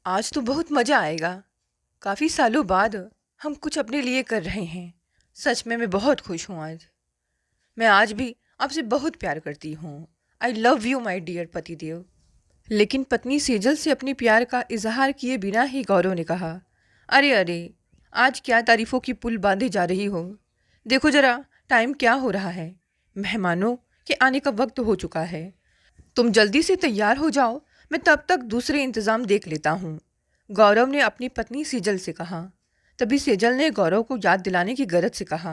आज तो बहुत मज़ा आएगा। काफ़ी सालों बाद हम कुछ अपने लिए कर रहे हैं। सच में मैं बहुत खुश हूँ आज। मैं आज भी आपसे बहुत प्यार करती हूँ। I love you my dear पतिदेव। लेकिन पत्नी सेजल से अपने प्यार का इजहार किए बिना ही गौरव ने कहा, अरे अरे, आज क्या तारीफ़ों की पुल बांधे जा रही हो। देखो ज़रा टाइम क्या हो रहा है। मेहमानों के आने का वक्त हो चुका है। तुम जल्दी से तैयार हो जाओ, मैं तब तक दूसरे इंतज़ाम देख लेता हूँ। गौरव ने अपनी पत्नी सेजल से कहा। तभी सेजल ने गौरव को याद दिलाने की गरज से कहा,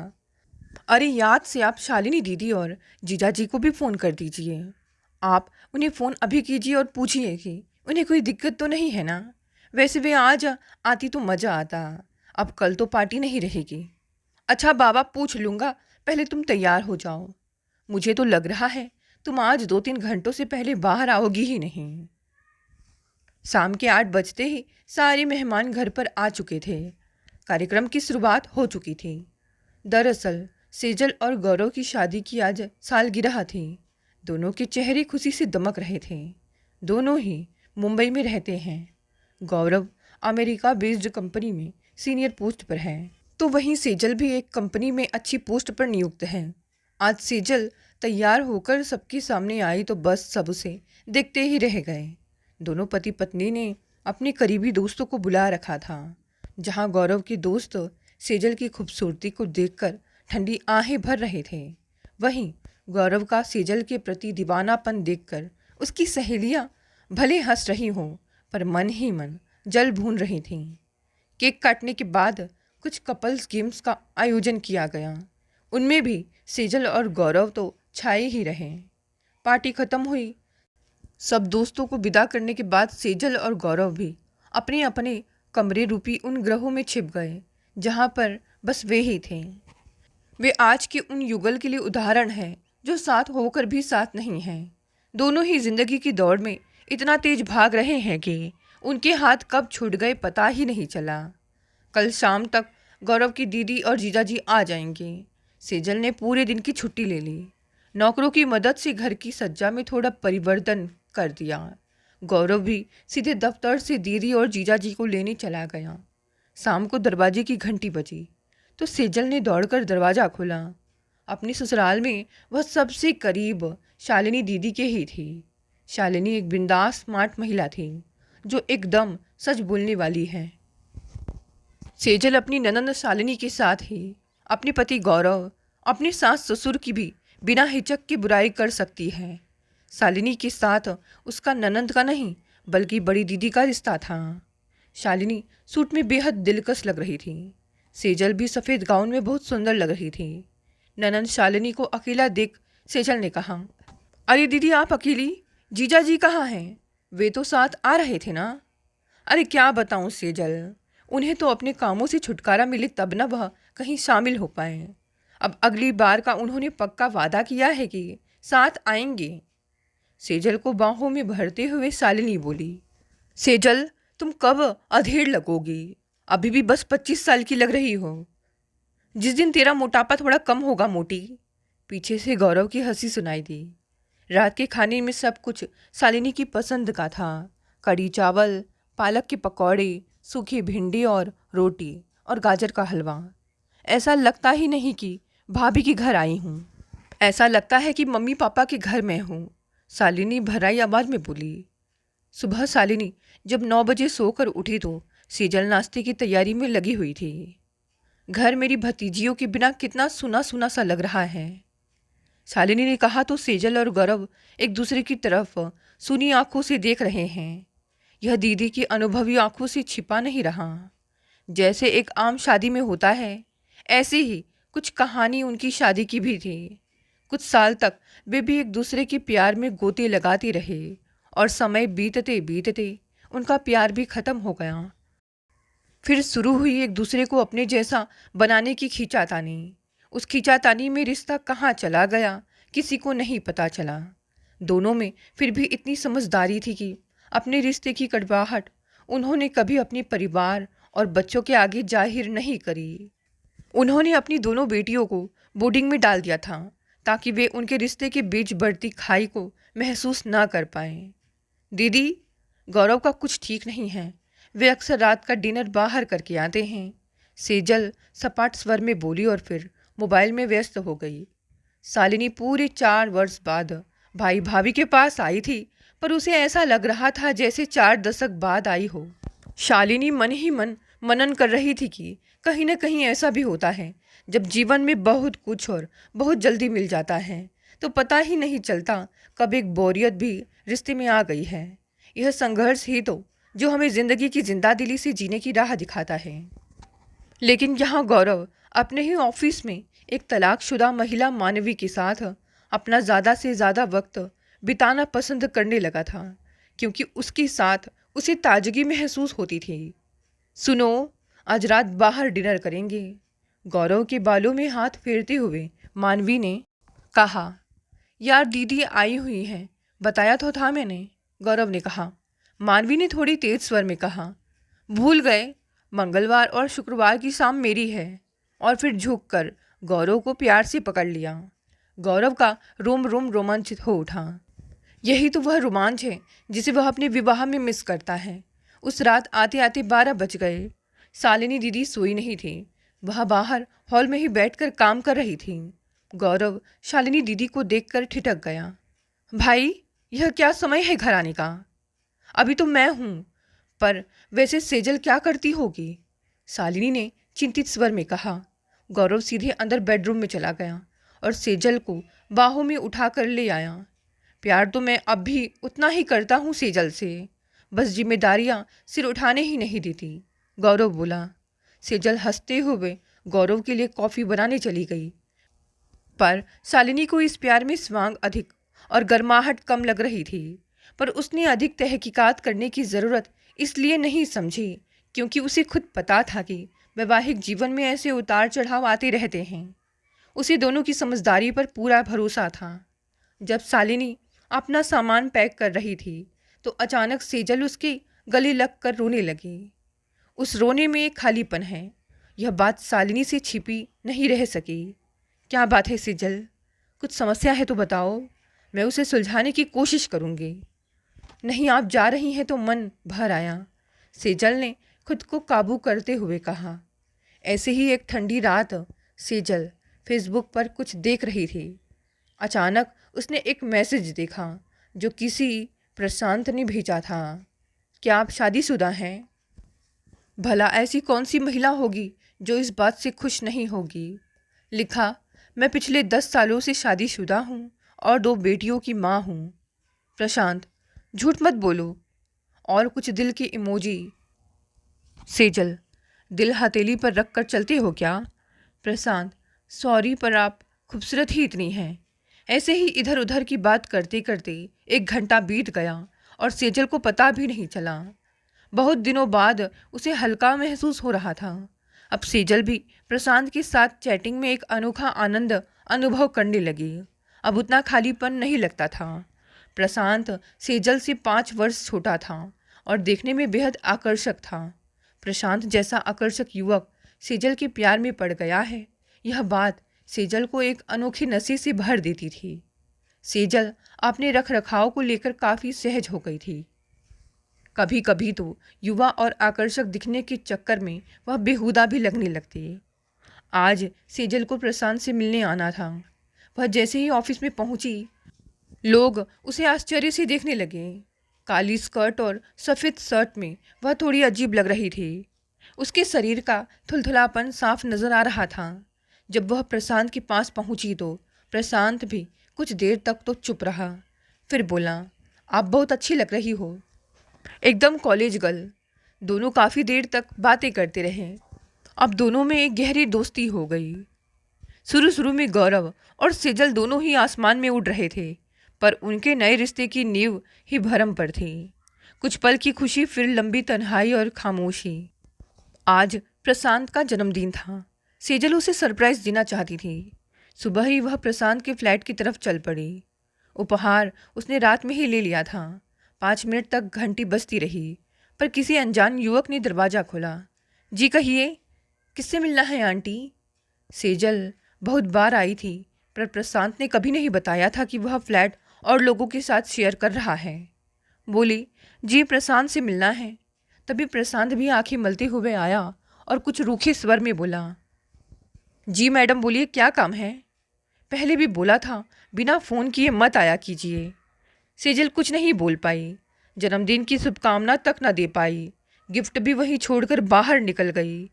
अरे याद से आप शालिनी दीदी और जीजा जी को भी फ़ोन कर दीजिए। आप उन्हें फ़ोन अभी कीजिए और पूछिए कि उन्हें कोई दिक्कत तो नहीं है ना। वैसे वे आज आती तो मज़ा आता। अब कल तो पार्टी नहीं रहेगी। अच्छा बाबा, पूछ लूँगा, पहले तुम तैयार हो जाओ। मुझे तो लग रहा है तुम आज 2-3 घंटों से पहले बाहर आओगी ही नहीं। शाम के 8 बजते ही सारे मेहमान घर पर आ चुके थे। कार्यक्रम की शुरुआत हो चुकी थी। दरअसल सेजल और गौरव की शादी की आज सालगिरह थी। दोनों के चेहरे खुशी से दमक रहे थे। दोनों ही मुंबई में रहते हैं। गौरव अमेरिका बेस्ड कंपनी में सीनियर पोस्ट पर है, तो वहीं सेजल भी एक कंपनी में अच्छी पोस्ट पर नियुक्त है। आज सेजल तैयार होकर सबके सामने आई तो बस सब उसे देखते ही रह गए। दोनों पति पत्नी ने अपने करीबी दोस्तों को बुला रखा था। जहां गौरव के दोस्त सेजल की खूबसूरती को देखकर ठंडी आहें भर रहे थे, वहीं गौरव का सेजल के प्रति दीवानापन देखकर उसकी सहेलियां भले हंस रही हों, पर मन ही मन जल भून रही थीं। केक काटने के बाद कुछ कपल्स गेम्स का आयोजन किया गया। उनमें भी सेजल और गौरव तो छाए ही रहे। पार्टी खत्म हुई। सब दोस्तों को विदा करने के बाद सेजल और गौरव भी अपने अपने कमरे रूपी उन ग्रहों में छिप गए जहाँ पर बस वे ही थे। वे आज के उन युगल के लिए उदाहरण हैं जो साथ होकर भी साथ नहीं हैं। दोनों ही जिंदगी की दौड़ में इतना तेज भाग रहे हैं कि उनके हाथ कब छूट गए पता ही नहीं चला। कल शाम तक गौरव की दीदी और जीजाजी आ जाएंगे। सेजल ने पूरे दिन की छुट्टी ले ली। नौकरों की मदद से घर की सज्जा में थोड़ा परिवर्तन कर दिया। गौरव भी सीधे दफ्तर से दीदी और जीजाजी को लेने चला गया। शाम को दरवाजे की घंटी बजी तो सेजल ने दौड़कर दरवाज़ा खोला। अपने ससुराल में वह सबसे करीब शालिनी दीदी के ही थी। शालिनी एक बिंदास स्मार्ट महिला थी जो एकदम सच बोलने वाली है। सेजल अपनी ननंद शालिनी के साथ ही अपने पति गौरव, अपने सास ससुर की भी बिना हिचक की बुराई कर सकती है। शालिनी के साथ उसका ननंद का नहीं बल्कि बड़ी दीदी का रिश्ता था। शालिनी सूट में बेहद दिलकश लग रही थी। सेजल भी सफ़ेद गाउन में बहुत सुंदर लग रही थी। ननंद शालिनी को अकेला देख सेजल ने कहा, अरे दीदी आप अकेली, जीजा जी कहाँ हैं? वे तो साथ आ रहे थे ना। अरे क्या बताऊँ सेजल, उन्हें तो अपने कामों से छुटकारा मिले तब न वह कहीं शामिल हो पाए। अब अगली बार का उन्होंने पक्का वादा किया है कि साथ आएंगे। सेजल को बाहों में भरते हुए शालिनी बोली, सेजल तुम कब अधेड़ लगोगी? अभी भी बस 25 साल की लग रही हो। जिस दिन तेरा मोटापा थोड़ा कम होगा मोटी। पीछे से गौरव की हंसी सुनाई दी। रात के खाने में सब कुछ शालिनी की पसंद का था। कड़ी चावल, पालक के पकौड़े, सूखी भिंडी और रोटी और गाजर का हलवा। ऐसा लगता ही नहीं कि भाभी के घर आई हूँ। ऐसा लगता है कि मम्मी पापा के घर में हूँ। शालिनी भराई आवाज़ में बोली। सुबह शालिनी जब 9 बजे सोकर उठी तो सेजल नाश्ते की तैयारी में लगी हुई थी। घर मेरी भतीजियों के बिना कितना सुना सुना सा लग रहा है, शालिनी ने कहा तो सेजल और गौरव एक दूसरे की तरफ सुनी आंखों से देख रहे हैं। यह दीदी की अनुभवी आंखों से छिपा नहीं रहा। जैसे एक आम शादी में होता है, ऐसे ही कुछ कहानी उनकी शादी की भी थी। कुछ साल तक वे भी एक दूसरे के प्यार में गोते लगाते रहे और समय बीतते बीतते उनका प्यार भी खत्म हो गया। फिर शुरू हुई एक दूसरे को अपने जैसा बनाने की खींचातानी। उस खींचातानी में रिश्ता कहाँ चला गया किसी को नहीं पता चला। दोनों में फिर भी इतनी समझदारी थी कि अपने रिश्ते की कड़वाहट उन्होंने कभी अपने परिवार और बच्चों के आगे जाहिर नहीं करी। उन्होंने अपनी दोनों बेटियों को बोर्डिंग में डाल दिया था ताकि वे उनके रिश्ते के बीच बढ़ती खाई को महसूस ना कर पाएं। दीदी, गौरव का कुछ ठीक नहीं है। वे अक्सर रात का डिनर बाहर करके आते हैं। सेजल सपाट स्वर में बोली और फिर मोबाइल में व्यस्त हो गई। शालिनी पूरे 4 वर्ष बाद भाई भाभी के पास आई थी, पर उसे ऐसा लग रहा था जैसे 4 दशक बाद आई हो। शालिनी मन ही मन मनन कर रही थी कि कहीं न कहीं ऐसा भी होता है, जब जीवन में बहुत कुछ और बहुत जल्दी मिल जाता है तो पता ही नहीं चलता कब एक बोरियत भी रिश्ते में आ गई है। यह संघर्ष ही तो जो हमें ज़िंदगी की जिंदादिली से जीने की राह दिखाता है। लेकिन यहाँ गौरव अपने ही ऑफिस में एक तलाकशुदा महिला मानवी के साथ अपना ज़्यादा से ज़्यादा वक्त बिताना पसंद करने लगा था, क्योंकि उसके साथ उसे ताजगी महसूस होती थी। सुनो, आज रात बाहर डिनर करेंगे। गौरव के बालों में हाथ फेरते हुए मानवी ने कहा। यार दीदी आई हुई हैं, बताया तो था मैंने, गौरव ने कहा। मानवी ने थोड़ी तेज स्वर में कहा। भूल गए, मंगलवार और शुक्रवार की शाम मेरी है। और फिर झुककर गौरव को प्यार से पकड़ लिया। गौरव का रोम रोम रोमांचित हो उठा। यही तो वह रोमांच है जिसे वह अपने विवाह में मिस करता है। उस रात आते आते 12 बज गए। शालिनी दीदी सोई नहीं थी, वह बाहर हॉल में ही बैठकर काम कर रही थी। गौरव शालिनी दीदी को देखकर ठिठक गया। भाई, यह क्या समय है घर आने का? अभी तो मैं हूँ, पर वैसे सेजल क्या करती होगी? शालिनी ने चिंतित स्वर में कहा। गौरव सीधे अंदर बेडरूम में चला गया और सेजल को बाहों में उठा कर ले आया। प्यार तो मैं अब भी उतना ही करता हूँ सेजल से, बस जिम्मेदारियाँ सिर उठाने ही नहीं देती, गौरव बोला। सेजल हंसते हुए गौरव के लिए कॉफ़ी बनाने चली गई, पर शालिनी को इस प्यार में स्वांग अधिक और गर्माहट कम लग रही थी। पर उसने अधिक तहकीकात करने की ज़रूरत इसलिए नहीं समझी क्योंकि उसे खुद पता था कि वैवाहिक जीवन में ऐसे उतार चढ़ाव आते रहते हैं। उसे दोनों की समझदारी पर पूरा भरोसा था। जब शालिनी अपना सामान पैक कर रही थी तो अचानक सेजल उसके गले लग कर रोने लगी। उस रोने में एक खालीपन है, यह बात शालिनी से छिपी नहीं रह सकी। क्या बात है सेजल? कुछ समस्या है तो बताओ, मैं उसे सुलझाने की कोशिश करूँगी। नहीं, आप जा रही हैं तो मन भर आया, सेजल ने खुद को काबू करते हुए कहा। ऐसे ही एक ठंडी रात सेजल फेसबुक पर कुछ देख रही थी। अचानक उसने एक मैसेज देखा जो किसी प्रशांत ने भेजा था। क्या आप शादीशुदा हैं? भला ऐसी कौन सी महिला होगी जो इस बात से खुश नहीं होगी? लिखा, मैं पिछले 10 सालों से शादीशुदा हूँ और 2 बेटियों की माँ हूँ। प्रशांत, झूठ मत बोलो। और कुछ दिल की इमोजी। सेजल, दिल हथेली पर रख कर चलते हो क्या? प्रशांत, सॉरी पर आप खूबसूरत ही इतनी हैं। ऐसे ही इधर उधर की बात करते करते 1 घंटा बीत गया और सेजल को पता भी नहीं चला। बहुत दिनों बाद उसे हल्का महसूस हो रहा था। अब सेजल भी प्रशांत के साथ चैटिंग में एक अनोखा आनंद अनुभव करने लगी। अब उतना खालीपन नहीं लगता था। प्रशांत सेजल से 5 वर्ष छोटा था और देखने में बेहद आकर्षक था। प्रशांत जैसा आकर्षक युवक सेजल के प्यार में पड़ गया है, यह बात सेजल को एक अनोखी नशे से भर देती थी। सेजल अपने रख रखाव को लेकर काफ़ी सहज हो गई थी। कभी कभी तो युवा और आकर्षक दिखने के चक्कर में वह बेहुदा भी लगने लगती। आज सेजल को प्रशांत से मिलने आना था। वह जैसे ही ऑफिस में पहुंची, लोग उसे आश्चर्य से देखने लगे। काली स्कर्ट और सफ़ेद शर्ट में वह थोड़ी अजीब लग रही थी। उसके शरीर का थुलथुलापन साफ नजर आ रहा था। जब वह प्रशांत के पास पहुंची तो प्रशांत भी कुछ देर तक तो चुप रहा, फिर बोला, आप बहुत अच्छी लग रही हो, एकदम कॉलेज गर्ल। दोनों काफ़ी देर तक बातें करते रहे। अब दोनों में एक गहरी दोस्ती हो गई। शुरू शुरू में गौरव और सेजल दोनों ही आसमान में उड़ रहे थे, पर उनके नए रिश्ते की नींव ही भरम पर थी। कुछ पल की खुशी, फिर लंबी तन्हाई और खामोशी। आज प्रशांत का जन्मदिन था। सेजल उसे सरप्राइज देना चाहती थी। सुबह ही वह प्रशांत के फ्लैट की तरफ चल पड़ी। उपहार उसने रात में ही ले लिया था। 5 मिनट तक घंटी बजती रही, पर किसी अनजान युवक ने दरवाज़ा खोला। जी कहिए, किससे मिलना है आंटी? सेजल बहुत बार आई थी, पर प्रशांत ने कभी नहीं बताया था कि वह फ्लैट और लोगों के साथ शेयर कर रहा है। बोली, जी प्रशांत से मिलना है। तभी प्रशांत भी आंखें मलते हुए आया और कुछ रूखे स्वर में बोला, जी मैडम बोलिए, क्या काम है? पहले भी बोला था बिना फ़ोन किए मत आया कीजिए। सेजल कुछ नहीं बोल पाई, जन्मदिन की शुभकामना तक न दे पाई, गिफ्ट भी वहीं छोड़कर बाहर निकल गई।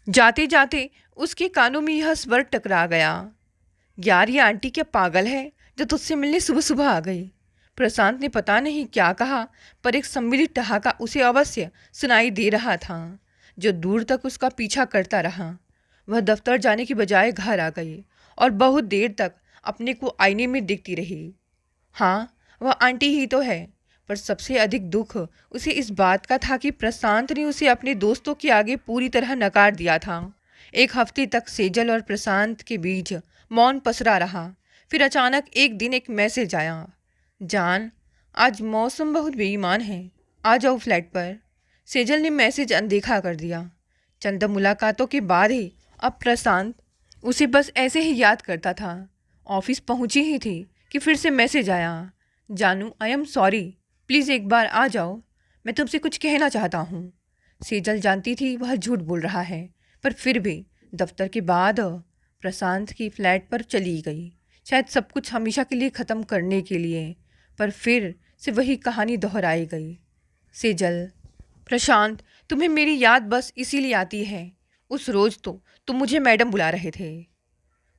जाते जाते उसके कानों में यह स्वर टकरा गया, यार ये आंटी क्या पागल है जो तुझसे मिलने सुबह सुबह आ गई। प्रशांत ने पता नहीं क्या कहा, पर एक सम्मिलित ठहाका उसे अवश्य सुनाई दे रहा था, जो दूर तक उसका पीछा करता रहा। वह दफ्तर जाने की बजाय घर आ गई और बहुत देर तक अपने को आईने में देखती रही। हाँ, वह आंटी ही तो है, पर सबसे अधिक दुख उसे इस बात का था कि प्रशांत ने उसे अपने दोस्तों के आगे पूरी तरह नकार दिया था। एक हफ्ते तक सेजल और प्रशांत के बीच मौन पसरा रहा। फिर अचानक एक दिन एक मैसेज आया, जान आज मौसम बहुत बेईमान है, आ जाओ फ्लैट पर। सेजल ने मैसेज अनदेखा कर दिया। चंद मुलाकातों के बाद ही अब प्रशांत उसे बस ऐसे ही याद करता था। ऑफिस पहुंची ही थी कि फिर से मैसेज आया, जानू आई एम सॉरी, प्लीज़ एक बार आ जाओ, मैं तुमसे कुछ कहना चाहता हूँ। सेजल जानती थी वह झूठ बोल रहा है, पर फिर भी दफ्तर के बाद प्रशांत की फ्लैट पर चली गई, शायद सब कुछ हमेशा के लिए ख़त्म करने के लिए। पर फिर से वही कहानी दोहराई गई। सेजल, प्रशांत, तुम्हें मेरी याद बस इसीलिए आती है। उस रोज़ तो तुम मुझे मैडम बुला रहे थे,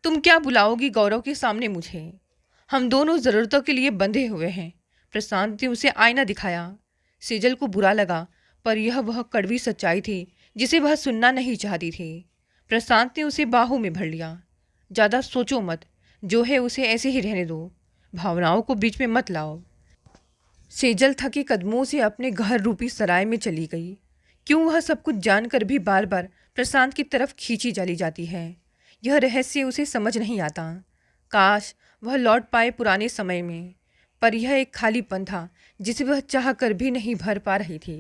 तुम क्या बुलाओगी गौरव के सामने मुझे? हम दोनों ज़रूरतों के लिए बंधे हुए हैं। प्रशांत ने उसे आईना दिखाया। सेजल को बुरा लगा, पर यह वह कड़वी सच्चाई थी जिसे वह सुनना नहीं चाहती थी। प्रशांत ने उसे बाहों में भर लिया। ज़्यादा सोचो मत, जो है उसे ऐसे ही रहने दो, भावनाओं को बीच में मत लाओ। सेजल थके कदमों से अपने घर रूपी सराय में चली गई। क्यों वह सब कुछ जानकर भी बार बार प्रशांत की तरफ खींची चली जाती है, यह रहस्य उसे समझ नहीं आता। काश वह लौट पाए पुराने समय में, पर यह एक खालीपन था जिसे वह चाह कर भी नहीं भर पा रही थी।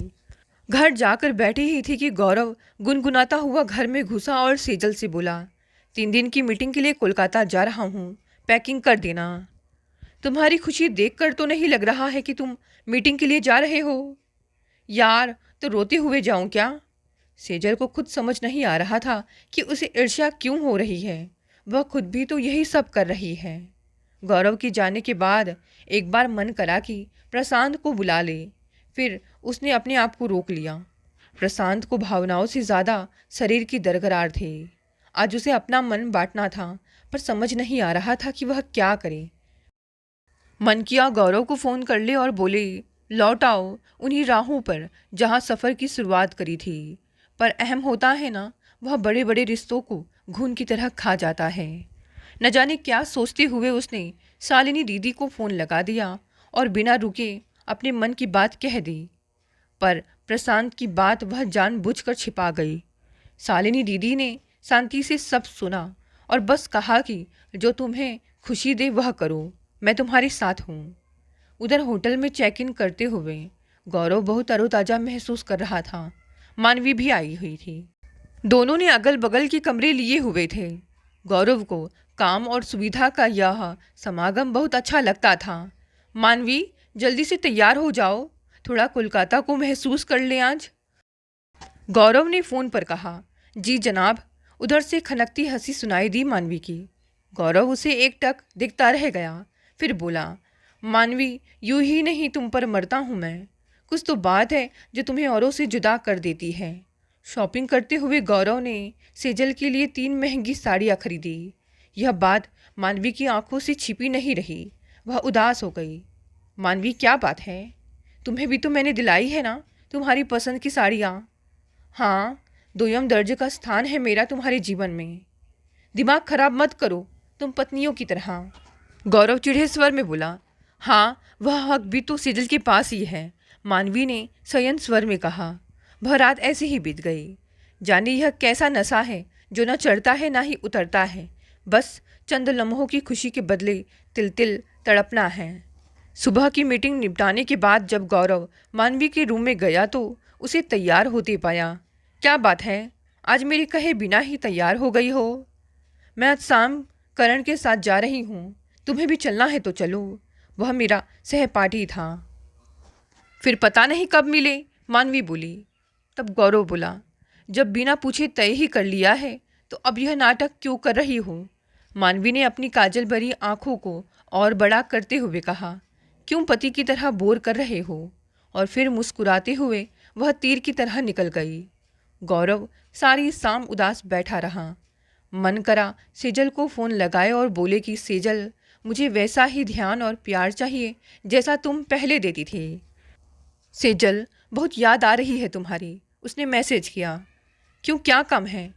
घर जाकर बैठी ही थी कि गौरव गुनगुनाता हुआ घर में घुसा और सेजल से बोला, 3 दिन की मीटिंग के लिए कोलकाता जा रहा हूँ, पैकिंग कर देना। तुम्हारी खुशी देखकर तो नहीं लग रहा है कि तुम मीटिंग के लिए जा रहे हो। यार, तो रोते हुए जाऊं क्या? सेजल को खुद समझ नहीं आ रहा था कि उसे ईर्ष्या क्यों हो रही है। वह खुद भी तो यही सब कर रही है। गौरव के जाने के बाद एक बार मन करा कि प्रशांत को बुला ले, फिर उसने अपने आप को रोक लिया। प्रशांत को भावनाओं से ज़्यादा शरीर की दरकरार थी। आज उसे अपना मन बांटना था, पर समझ नहीं आ रहा था कि वह क्या करे। मन किया गौरव को फ़ोन कर ले और बोले, लौट आओ उन्हीं राहों पर जहाँ सफ़र की शुरुआत करी थी। पर अहम होता है ना, वह बड़े बड़े रिश्तों को घून की तरह खा जाता है। न जाने क्या सोचते हुए उसने शालिनी दीदी को फ़ोन लगा दिया और बिना रुके अपने मन की बात कह दी। पर प्रशांत की बात वह जानबूझकर छिपा गई। शालिनी दीदी ने शांति से सब सुना और बस कहा कि जो तुम्हें खुशी दे वह करो, मैं तुम्हारे साथ हूँ। उधर होटल में चेक इन करते हुए गौरव बहुत तरोताज़ा महसूस कर रहा था। मानवी भी आई हुई थी। दोनों ने अगल बगल के कमरे लिए हुए थे। गौरव को काम और सुविधा का यह समागम बहुत अच्छा लगता था। मानवी, जल्दी से तैयार हो जाओ, थोड़ा कोलकाता को महसूस कर लें आज। गौरव ने फ़ोन पर कहा, जी जनाब। उधर से खनकती हंसी सुनाई दी मानवी की। गौरव उसे एकटक देखता रह गया, फिर बोला, मानवी, यूं ही नहीं तुम पर मरता हूँ मैं। कुछ तो बात है जो तुम्हें औरों से जुदा कर देती है। शॉपिंग करते हुए गौरव ने सेजल के लिए 3 महंगी साड़ियाँ खरीदी। यह बात मानवी की आंखों से छिपी नहीं रही। वह उदास हो गई। मानवी, क्या बात है? तुम्हें भी तो मैंने दिलाई है ना तुम्हारी पसंद की साड़ियाँ। हाँ, दोयम दर्जे का स्थान है मेरा तुम्हारे जीवन में। दिमाग खराब मत करो तुम पत्नियों की तरह। गौरव चिढ़े स्वर में बोला, हाँ, वह हक भी तो सेजल के पास ही है। मानवी ने संयन स्वर में कहा। वह रात ऐसे ही बीत गई। जाने यह कैसा नशा है जो न चढ़ता है ना ही उतरता है, बस चंद लम्हों की खुशी के बदले तिल तिल तड़पना है। सुबह की मीटिंग निपटाने के बाद जब गौरव मानवी के रूम में गया तो उसे तैयार होते पाया। क्या बात है, आज मेरे कहे बिना ही तैयार हो गई हो? मैं आज शाम करण के साथ जा रही हूँ, तुम्हें भी चलना है तो चलो। वह मेरा सहपाठी था। फिर पता नहीं कब मिले, मानवी बोली। तब गौरव बोला, जब बिना पूछे तय ही कर लिया है तो अब यह नाटक क्यों कर रही हो? मानवी ने अपनी काजल भरी आंखों को और बड़ा करते हुए कहा, क्यों पति की तरह बोर कर रहे हो? और फिर मुस्कुराते हुए वह तीर की तरह निकल गई। गौरव सारी शाम उदास बैठा रहा। मन करा सेजल को फ़ोन लगाए और बोले कि सेजल, मुझे वैसा ही ध्यान और प्यार चाहिए जैसा तुम पहले देती थी। सेजल, बहुत याद आ रही है तुम्हारी, उसने मैसेज किया। क्यों, क्या कम है?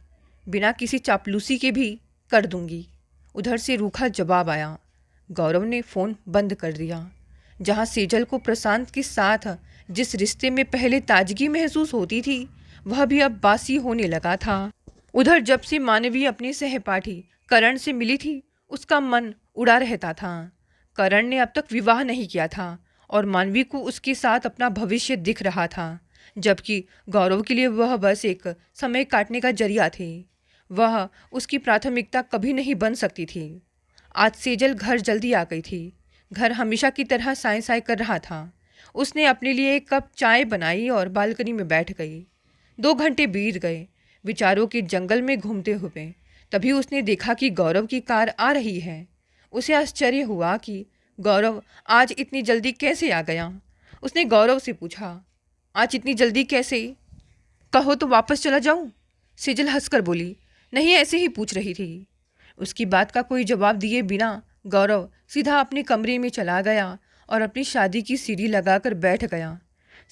बिना किसी चापलूसी के भी कर दूंगी। उधर से रूखा जवाब आया। गौरव ने फ़ोन बंद कर दिया। जहाँ सेजल को प्रशांत के साथ जिस रिश्ते में पहले ताजगी महसूस होती थी, वह भी अब बासी होने लगा था। उधर जब से मानवी अपने सहपाठी करण से मिली थी, उसका मन उड़ा रहता था। करण ने अब तक विवाह नहीं किया था और मानवी को उसके साथ अपना भविष्य दिख रहा था, जबकि गौरव के लिए वह बस एक समय काटने का जरिया थे। वह उसकी प्राथमिकता कभी नहीं बन सकती थी। आज सेजल घर जल्दी आ गई थी। घर हमेशा की तरह साए साए कर रहा था। उसने अपने लिए एक कप चाय बनाई और बालकनी में बैठ गई। 2 घंटे बीत गए विचारों के जंगल में घूमते हुए। तभी उसने देखा कि गौरव की कार आ रही है। उसे आश्चर्य हुआ कि गौरव आज इतनी जल्दी कैसे आ गया। उसने गौरव से पूछा, आज इतनी जल्दी कैसे? कहो तो वापस चला जाऊं? सेजल हंसकर बोली, नहीं, ऐसे ही पूछ रही थी। उसकी बात का कोई जवाब दिए बिना गौरव सीधा अपने कमरे में चला गया और अपनी शादी की सीढ़ी लगाकर बैठ गया।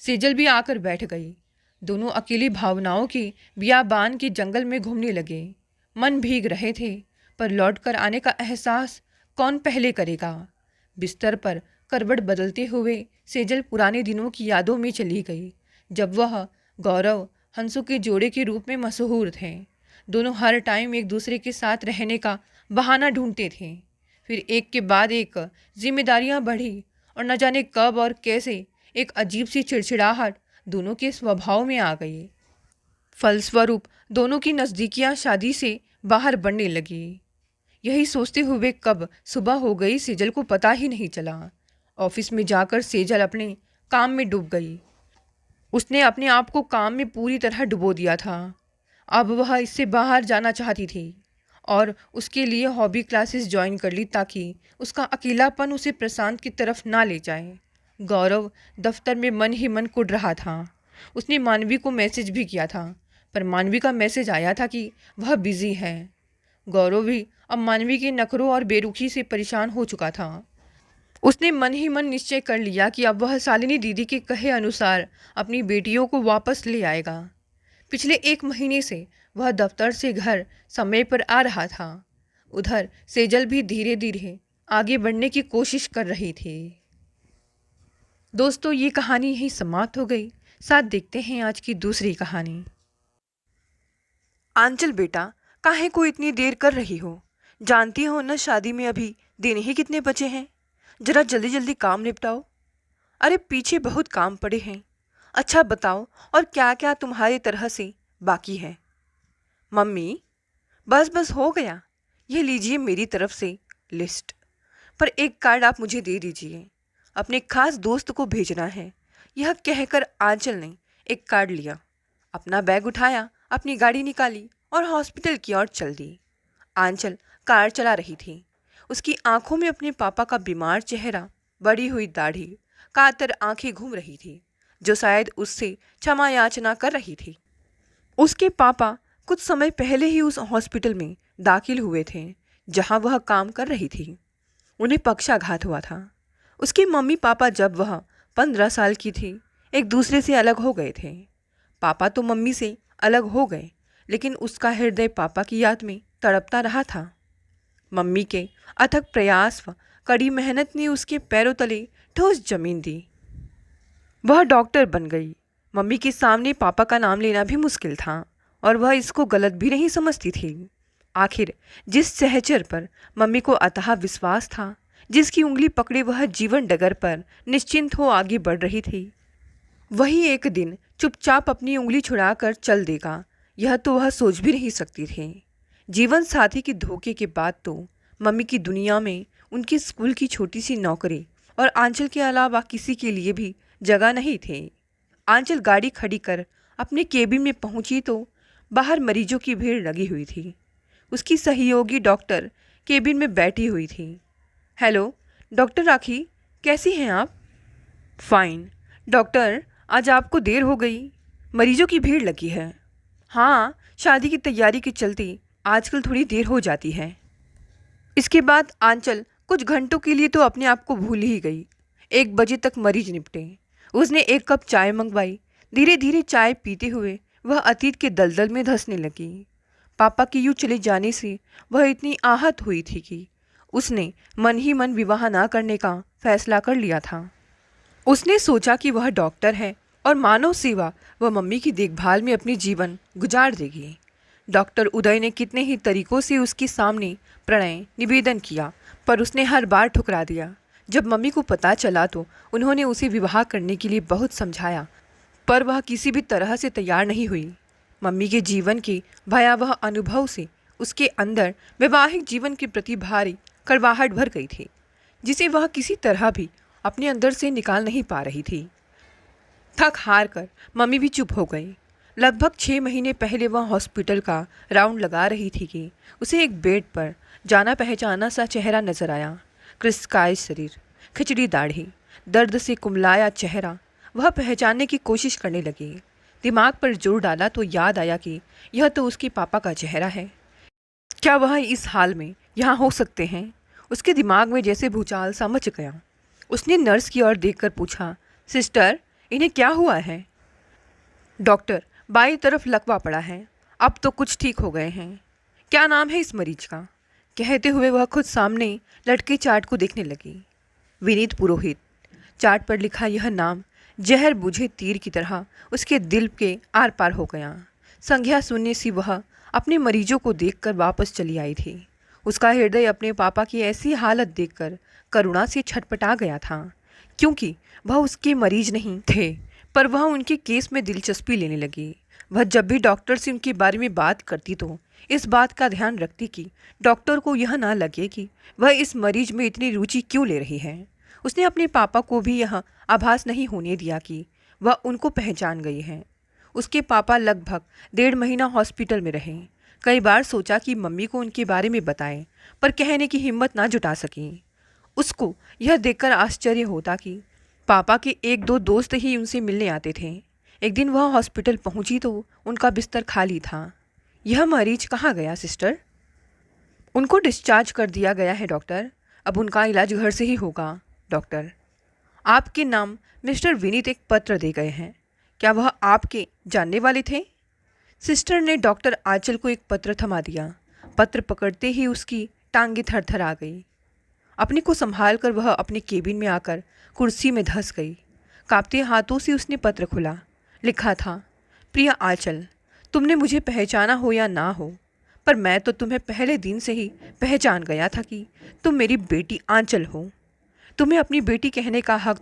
सेजल भी आकर बैठ गई। दोनों अकेली भावनाओं के बियाबान के जंगल में घूमने लगे। मन भीग रहे थे, पर लौटकर आने का एहसास कौन पहले करेगा? बिस्तर पर करवट बदलते हुए सेजल पुराने दिनों की यादों में चली गई, जब वह गौरव हंसों के जोड़े के रूप में मशहूर थे। दोनों हर टाइम एक दूसरे के साथ रहने का बहाना ढूंढते थे। फिर एक के बाद एक जिम्मेदारियां बढ़ी और न जाने कब और कैसे एक अजीब सी चिड़चिड़ाहट दोनों के स्वभाव में आ गई। फलस्वरूप दोनों की नज़दीकियां शादी से बाहर बढ़ने लगी। यही सोचते हुए कब सुबह हो गई सेजल को पता ही नहीं चला। ऑफिस में जाकर सेजल अपने काम में डूब गई। उसने अपने आप को काम में पूरी तरह डुबो दिया था। अब वह इससे बाहर जाना चाहती थी और उसके लिए हॉबी क्लासेस ज्वाइन कर ली, ताकि उसका अकेलापन उसे प्रशांत की तरफ ना ले जाए। गौरव दफ्तर में मन ही मन कुढ़ रहा था। उसने मानवी को मैसेज भी किया था, पर मानवी का मैसेज आया था कि वह बिजी है। गौरव भी अब मानवी के नखरों और बेरुखी से परेशान हो चुका था। उसने मन ही मन निश्चय कर लिया कि अब वह शालिनी दीदी के कहे अनुसार अपनी बेटियों को वापस ले आएगा। पिछले 1 महीने से वह दफ्तर से घर समय पर आ रहा था। उधर सेजल भी धीरे धीरे आगे बढ़ने की कोशिश कर रही थी। दोस्तों, ये कहानी यहीं समाप्त हो गई। साथ देखते हैं आज की दूसरी कहानी। आंचल बेटा, काहे को इतनी देर कर रही हो? जानती हो न, शादी में अभी दिन ही कितने बचे हैं। जरा जल्दी जल्दी काम निपटाओ। अरे पीछे बहुत काम पड़े हैं। अच्छा बताओ, और क्या क्या तुम्हारे तरह से बाकी है? मम्मी, बस बस हो गया। ये लीजिए मेरी तरफ से लिस्ट। पर एक कार्ड आप मुझे दे दीजिए, अपने खास दोस्त को भेजना है। यह कहकर आंचल ने एक कार्ड लिया, अपना बैग उठाया, अपनी गाड़ी निकाली और हॉस्पिटल की ओर चल दी। आंचल कार चला रही थी। उसकी आंखों में अपने पापा का बीमार चेहरा, बड़ी हुई दाढ़ी, कातर आंखें घूम रही थी, जो शायद उससे क्षमा याचना कर रही थी। उसके पापा कुछ समय पहले ही उस हॉस्पिटल में दाखिल हुए थे जहां वह काम कर रही थी। उन्हें पक्षाघात हुआ था। उसके मम्मी पापा जब वह 15 साल की थी, एक दूसरे से अलग हो गए थे। पापा तो मम्मी से अलग हो गए, लेकिन उसका हृदय पापा की याद में तड़पता रहा था। मम्मी के अथक प्रयास व कड़ी मेहनत ने उसके पैरों तले ठोस जमीन दी। वह डॉक्टर बन गई। मम्मी के सामने पापा का नाम लेना भी मुश्किल था और वह इसको गलत भी नहीं समझती थी। आखिर जिस सहचर पर मम्मी को अथाह विश्वास था, जिसकी उंगली पकड़े वह जीवन डगर पर निश्चिंत हो आगे बढ़ रही थी, वही एक दिन चुपचाप अपनी उंगली छुड़ाकर चल देगा, यह तो वह सोच भी नहीं सकती थी। जीवन साथी के धोखे के बाद तो मम्मी की दुनिया में उनकी स्कूल की छोटी सी नौकरी और आंचल के अलावा किसी के लिए भी जगह नहीं थी। आंचल गाड़ी खड़ी कर अपने केबिन में पहुंची तो बाहर मरीजों की भीड़ लगी हुई थी। उसकी सहयोगी डॉक्टर केबिन में बैठी हुई थी। हेलो डॉक्टर राखी, कैसी हैं आप? फाइन। डॉक्टर, आज आपको देर हो गई, मरीजों की भीड़ लगी है। हाँ, शादी की तैयारी के चलते आजकल थोड़ी देर हो जाती है। इसके बाद आंचल कुछ घंटों के लिए तो अपने आप को भूल ही गई। 1 बजे तक मरीज निपटे। उसने एक कप चाय मंगवाई। धीरे धीरे चाय पीते हुए वह अतीत के दलदल में धंसने लगी। पापा के यूँ चले जाने से वह इतनी आहत हुई थी कि उसने मन ही मन विवाह ना करने का फैसला कर लिया था। उसने सोचा कि वह डॉक्टर है और मानव सेवा व मम्मी की देखभाल में अपनी जीवन गुजार देगी। डॉक्टर उदय ने कितने ही तरीकों से उसके सामने प्रणय निवेदन किया, पर उसने हर बार ठुकरा दिया। जब मम्मी को पता चला तो उन्होंने उसे विवाह करने के लिए बहुत समझाया, पर वह किसी भी तरह से तैयार नहीं हुई। मम्मी के जीवन के भयावह अनुभव से उसके अंदर वैवाहिक जीवन के प्रति भारी कड़वाहट भर गई थी, जिसे वह किसी तरह भी अपने अंदर से निकाल नहीं पा रही थी। थक हार कर मम्मी भी चुप हो गई। लगभग 6 महीने पहले वह हॉस्पिटल का राउंड लगा रही थी कि उसे एक बेड पर जाना पहचाना सा चेहरा नजर आया। क्रिस्काय शरीर, खिचड़ी दाढ़ी, दर्द से कुमलाया चेहरा। वह पहचानने की कोशिश करने लगी। दिमाग पर जोर डाला तो याद आया कि यह तो उसके पापा का चेहरा है। क्या वह इस हाल में यहाँ हो सकते हैं? उसके दिमाग में जैसे भूचाल सा मच गया। उसने नर्स की ओर देखकर पूछा, सिस्टर, इन्हें क्या हुआ है? डॉक्टर, बाईं तरफ लकवा पड़ा है, अब तो कुछ ठीक हो गए हैं। क्या नाम है इस मरीज का? कहते हुए वह खुद सामने लटके चार्ट को देखने लगी। विनीत पुरोहित। चार्ट पर लिखा यह नाम जहर बुझे तीर की तरह उसके दिल के आर पार हो गया। संज्ञा सुनने से वह अपने मरीजों को देखकर वापस चली आई थी। उसका हृदय अपने पापा की ऐसी हालत देखकर करुणा से छटपटा गया था, क्योंकि वह उसके मरीज नहीं थे, पर वह उनके केस में दिलचस्पी लेने लगी। वह जब भी डॉक्टर से उनके बारे में बात करती तो इस बात का ध्यान रखती कि डॉक्टर को यह ना लगे कि वह इस मरीज में इतनी रुचि क्यों ले रही है। उसने अपने पापा को भी यह आभास नहीं होने दिया कि वह उनको पहचान गई है। उसके पापा लगभग 1.5 महीना हॉस्पिटल में रहे। कई बार सोचा कि मम्मी को उनके बारे में बताएं, पर कहने की हिम्मत ना जुटा सकी। उसको यह देखकर आश्चर्य होता कि पापा के 1-2 दोस्त ही उनसे मिलने आते थे। एक दिन वह हॉस्पिटल पहुंची तो उनका बिस्तर खाली था। यह मरीज कहाँ गया सिस्टर? उनको डिस्चार्ज कर दिया गया है डॉक्टर, अब उनका इलाज घर से ही होगा। डॉक्टर, आपके नाम मिस्टर विनीत एक पत्र दे गए हैं, क्या वह आपके जानने वाले थे? सिस्टर ने डॉक्टर आंचल को एक पत्र थमा दिया। पत्र पकड़ते ही उसकी टांगें थरथर आ गई। अपने को संभाल कर वह अपने केबिन में आकर कुर्सी में धंस गई। कांपते हाथों से उसने पत्र खुला। लिखा था, प्रिय आंचल, तुमने मुझे पहचाना हो या ना हो, पर मैं तो तुम्हें पहले दिन से ही पहचान गया था कि तुम मेरी बेटी आंचल हो। तुम्हें अपनी बेटी कहने का हक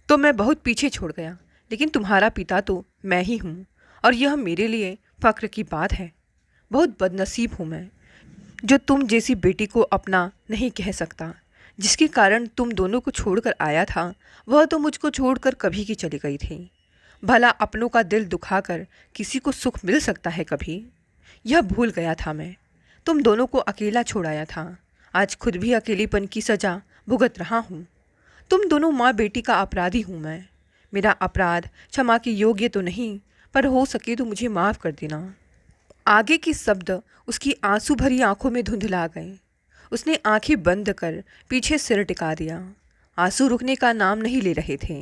तो मैं बहुत पीछे छोड़ गया, लेकिन तुम्हारा पिता तो मैं ही हूँ, और यह मेरे लिए फ़ख्र की बात है। बहुत बदनसीब हूँ मैं, जो तुम जैसी बेटी को अपना नहीं कह सकता। जिसके कारण तुम दोनों को छोड़कर आया था, वह तो मुझको छोड़कर कभी की चली गई थी। भला अपनों का दिल दुखाकर किसी को सुख मिल सकता है कभी? यह भूल गया था मैं। तुम दोनों को अकेला छोड़ाया था। आज खुद भी अकेलेपन की सज़ा भुगत रहा हूँ। तुम दोनों माँ बेटी का अपराधी हूँ मैं। मेरा अपराध क्षमा के योग्य तो नहीं, पर हो सके तो मुझे माफ़ कर देना। आगे के शब्द उसकी आंसू भरी आंखों में धुंधला गए। उसने आंखें बंद कर पीछे सिर टिका दिया। आंसू रुकने का नाम नहीं ले रहे थे।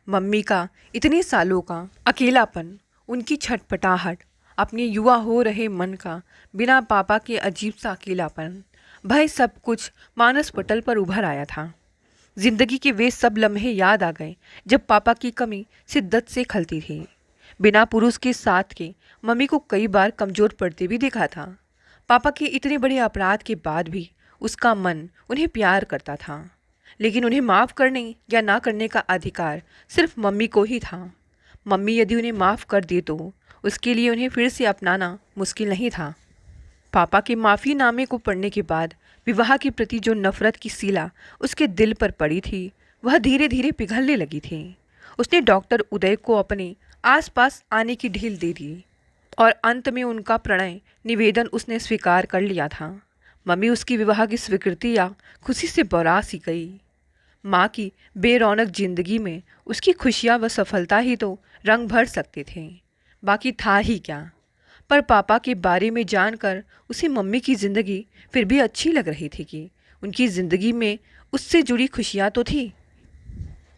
मम्मी का इतने सालों का अकेलापन, उनकी छटपटाहट, अपने युवा हो रहे मन का बिना पापा के अजीब सा अकेलापन, भय, सब कुछ मानस पटल पर उभर आया था। जिंदगी के वे सब लम्हे याद आ गए जब पापा की कमी शिद्दत से खलती थी। बिना पुरुष के साथ के मम्मी को कई बार कमज़ोर पड़ते भी देखा था। पापा के इतने बड़े अपराध के बाद भी उसका मन उन्हें प्यार करता था, लेकिन उन्हें माफ़ करने या ना करने का अधिकार सिर्फ मम्मी को ही था। मम्मी यदि उन्हें माफ़ कर दे तो उसके लिए उन्हें फिर से अपनाना मुश्किल नहीं था। पापा के माफ़ीनामे को पढ़ने के बाद विवाह के प्रति जो नफ़रत की सीला उसके दिल पर पड़ी थी, वह धीरे धीरे पिघलने लगी थी। उसने डॉक्टर उदय को अपने आसपास आने की ढील दे दी और अंत में उनका प्रणय निवेदन उसने स्वीकार कर लिया था। मम्मी उसकी विवाह की स्वीकृति या खुशी से बौरा सी गई। माँ की बेरौनक जिंदगी में उसकी खुशियाँ व सफलता ही तो रंग भर सकते थे, बाकी था ही क्या। पर पापा के बारे में जानकर उसे मम्मी की ज़िंदगी फिर भी अच्छी लग रही थी कि उनकी ज़िंदगी में उससे जुड़ी खुशियाँ तो थी।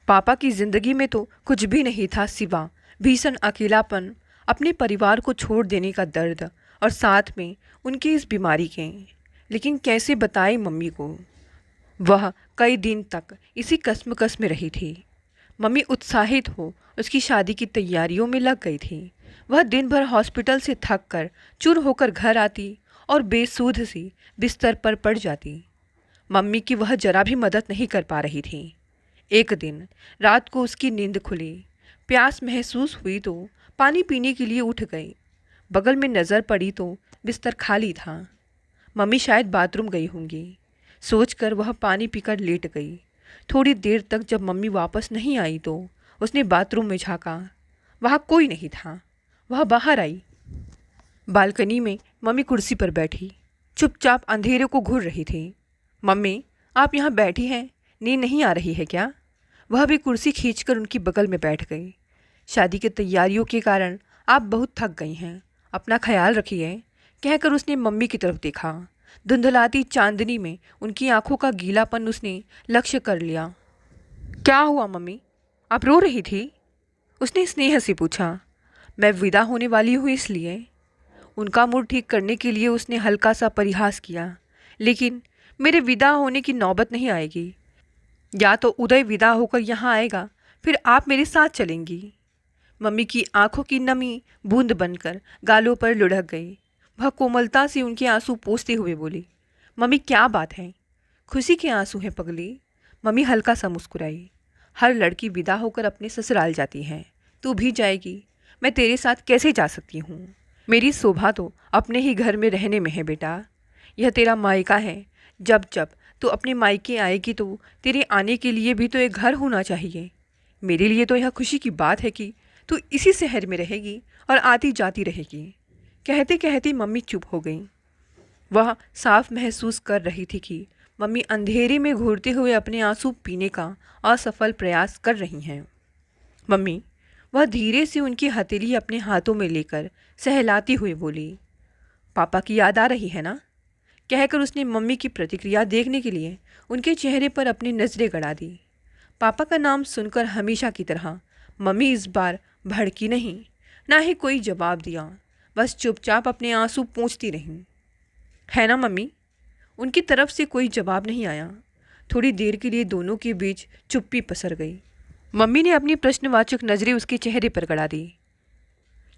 पापा की ज़िंदगी में तो कुछ भी नहीं था सिवा भीषण अकेलापन, अपने परिवार को छोड़ देने का दर्द और साथ में उनकी इस बीमारी के। लेकिन कैसे बताए मम्मी को। वह कई दिन तक इसी कसमकस में रही थी। मम्मी उत्साहित हो उसकी शादी की तैयारियों में लग गई थी। वह दिन भर हॉस्पिटल से थक कर चूर होकर घर आती और बेसुध सी बिस्तर पर पड़ जाती। मम्मी की वह जरा भी मदद नहीं कर पा रही थी। एक दिन रात को उसकी नींद खुली, प्यास महसूस हुई तो पानी पीने के लिए उठ गई। बगल में नज़र पड़ी तो बिस्तर खाली था। मम्मी शायद बाथरूम गई होंगी, सोचकर वह पानी पीकर लेट गई। थोड़ी देर तक जब मम्मी वापस नहीं आई तो उसने बाथरूम में झांका, वहाँ कोई नहीं था। वह बाहर आई। बालकनी में मम्मी कुर्सी पर बैठी चुपचाप अंधेरे को घूर रही थी। मम्मी, आप यहाँ बैठी हैं, नींद नहीं आ रही है क्या? वह भी कुर्सी खींचकर उनकी बगल में बैठ गई। शादी की तैयारियों के कारण आप बहुत थक गई हैं, अपना ख्याल रखिए, कहकर उसने मम्मी की तरफ देखा। धुंधलाती चांदनी में उनकी आंखों का गीलापन उसने लक्ष्य कर लिया। क्या हुआ मम्मी, आप रो रही थी? उसने स्नेह से पूछा। मैं विदा होने वाली हूँ इसलिए। उनका मूड ठीक करने के लिए उसने हल्का सा परिहास किया। लेकिन मेरे विदा होने की नौबत नहीं आएगी। या तो उदय विदा होकर यहाँ आएगा, फिर आप मेरे साथ चलेंगी। मम्मी की आंखों की नमी बूंद बनकर गालों पर लुढ़क गई। वह कोमलता से उनके आंसू पोंछते हुए बोली, मम्मी क्या बात है? खुशी के आंसू हैं पगली। मम्मी हल्का सा मुस्कुराई। हर लड़की विदा होकर अपने ससुराल जाती है, तू भी जाएगी। मैं तेरे साथ कैसे जा सकती हूँ? मेरी शोभा तो अपने ही घर में रहने में है बेटा। यह तेरा मायका है। जब जब तू अपने मायके आएगी तो तेरे आने के लिए भी तो एक घर होना चाहिए। मेरे लिए तो यह खुशी की बात है कि तू इसी शहर में रहेगी और आती जाती रहेगी। कहते कहते मम्मी चुप हो गई। वह साफ महसूस कर रही थी कि मम्मी अंधेरे में घूरते हुए अपने आंसू पीने का असफल प्रयास कर रही हैं। मम्मी, वह धीरे से उनकी हथेली अपने हाथों में लेकर सहलाती हुई बोली, पापा की याद आ रही है ना? कहकर उसने मम्मी की प्रतिक्रिया देखने के लिए उनके चेहरे पर अपनी नज़रें गड़ा दी। पापा का नाम सुनकर हमेशा की तरह मम्मी इस बार भड़की नहीं, ना ही कोई जवाब दिया, बस चुपचाप अपने आंसू पोंछती रहीं। है ना मम्मी? उनकी तरफ से कोई जवाब नहीं आया। थोड़ी देर के लिए दोनों के बीच चुप्पी पसर गई। मम्मी ने अपनी प्रश्नवाचक नज़रें उसके चेहरे पर गड़ा दी।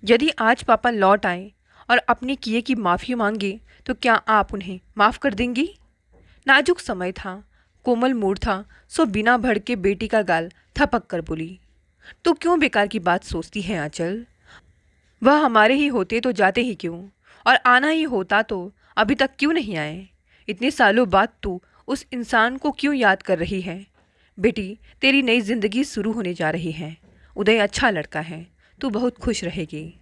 यदि आज पापा लौट आए और अपने किए की माफ़ी मांगे तो क्या आप उन्हें माफ़ कर देंगी? नाजुक समय था, कोमल मूड था, सो बिना भड़के बेटी का गाल थपक कर बोली, तो क्यों बेकार की बात सोचती है आंचल? वह हमारे ही होते तो जाते ही क्यों, और आना ही होता तो अभी तक क्यों नहीं आए? इतने सालों बाद तू उस इंसान को क्यों याद कर रही है? बेटी, तेरी नई जिंदगी शुरू होने जा रही है। उदय अच्छा लड़का है, तू बहुत खुश रहेगी।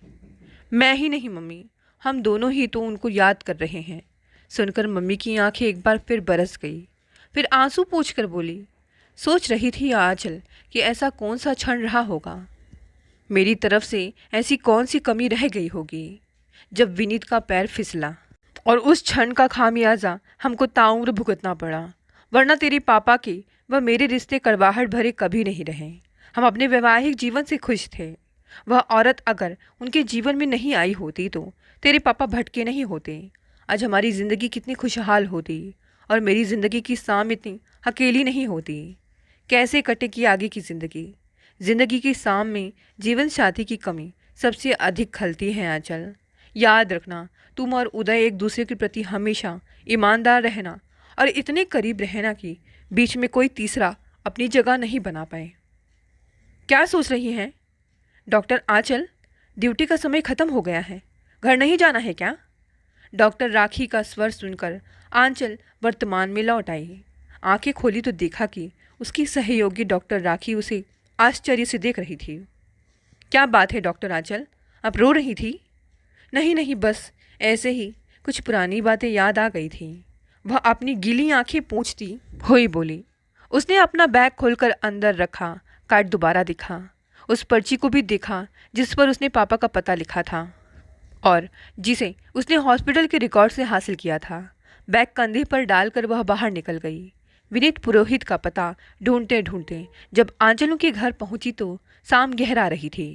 मैं ही नहीं मम्मी, हम दोनों ही तो उनको याद कर रहे हैं। सुनकर मम्मी की आंखें एक बार फिर बरस गई। फिर आंसू पोंछकर बोली, सोच रही थी आंचल कि ऐसा कौन सा क्षण रहा होगा, मेरी तरफ से ऐसी कौन सी कमी रह गई होगी जब विनीत का पैर फिसला और उस क्षण का खामियाजा हमको ताउम्र भुगतना पड़ा। वरना तेरे पापा के व मेरे रिश्ते कड़वाहट भरे कभी नहीं रहे। हम अपने वैवाहिक जीवन से खुश थे। वह औरत अगर उनके जीवन में नहीं आई होती तो तेरे पापा भटके नहीं होते। आज हमारी ज़िंदगी कितनी खुशहाल होती और मेरी ज़िंदगी की शाम इतनी अकेली नहीं होती। कैसे कटेगी आगे की ज़िंदगी? ज़िंदगी की शाम में जीवन साथी की कमी सबसे अधिक खलती है आंचल। याद रखना, तुम और उदय एक दूसरे के प्रति हमेशा ईमानदार रहना और इतने करीब रहना कि बीच में कोई तीसरा अपनी जगह नहीं बना पाए। क्या सोच रही हैं डॉक्टर आंचल? ड्यूटी का समय ख़त्म हो गया है, घर नहीं जाना है क्या? डॉक्टर राखी का स्वर सुनकर आंचल वर्तमान में लौट आई। आंखें खोली तो देखा कि उसकी सहयोगी डॉक्टर राखी उसे आश्चर्य से देख रही थी। क्या बात है डॉक्टर आंचल, आप रो रही थी? नहीं नहीं, बस ऐसे ही कुछ पुरानी बातें याद आ गई थी। वह अपनी गीली आंखें पोंछती हुई बोली। उसने अपना बैग खोलकर अंदर रखा। कार्ड दोबारा दिखा। उस पर्ची को भी देखा जिस पर उसने पापा का पता लिखा था और जिसे उसने हॉस्पिटल के रिकॉर्ड से हासिल किया था। बैग कंधे पर डालकर वह बाहर निकल गई। विनीत पुरोहित का पता ढूंढते ढूंढते जब आंचलों के घर पहुंची तो शाम गहरा रही थी।